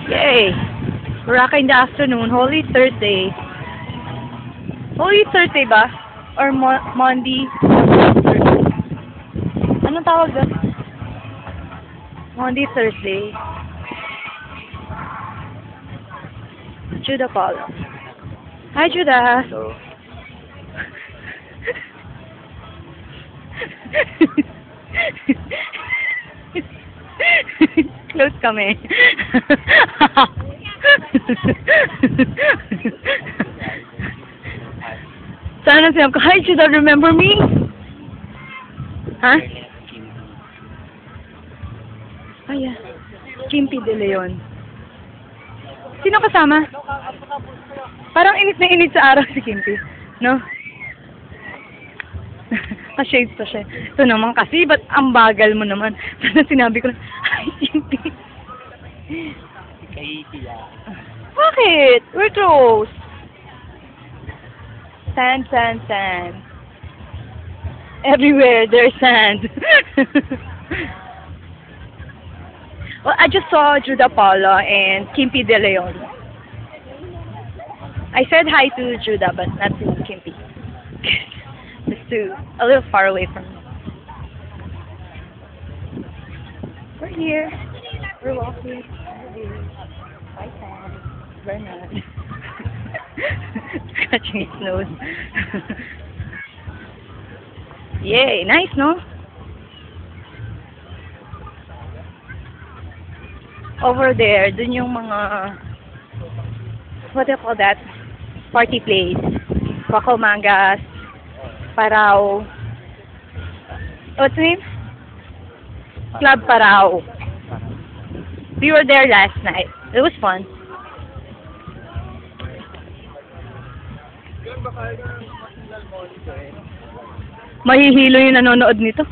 Yay! Baraka in the afternoon. Holy Thursday. Holy Thursday ba? Or Monday? Anong tawag doon? Monday, Thursday. Judah Paulo. Hi, Judah. Hello. Close kami. Sana sinabi ko, hi, Judah, remember me? Ha? Ay, yeah. Kimpi de Leon. Sino kasama? Parang init na init sa araw si Kimpi. No? Pa-shades pa siya. Ito naman kasi, ba't ang bagal mo naman? Sana sinabi ko na, ay, Kimpi. Kaiti Bakit? We're close. Sand, sand, sand. Everywhere there's sand. Well, I just saw Judah Paulo and Kimpi De Leon. I said hi to Judah, but not to Kimpi. Just a little far away from me. We're here. We're walking. Bye, Sam. Bernard. Scratching his nose. Yay, nice, no? Over there, dun yung mga, what do you call that? Party place. Pacomangas, Parao. What's the name? Club Parao. We were there last night. It was fun. Mahihilo yung nanonood nito.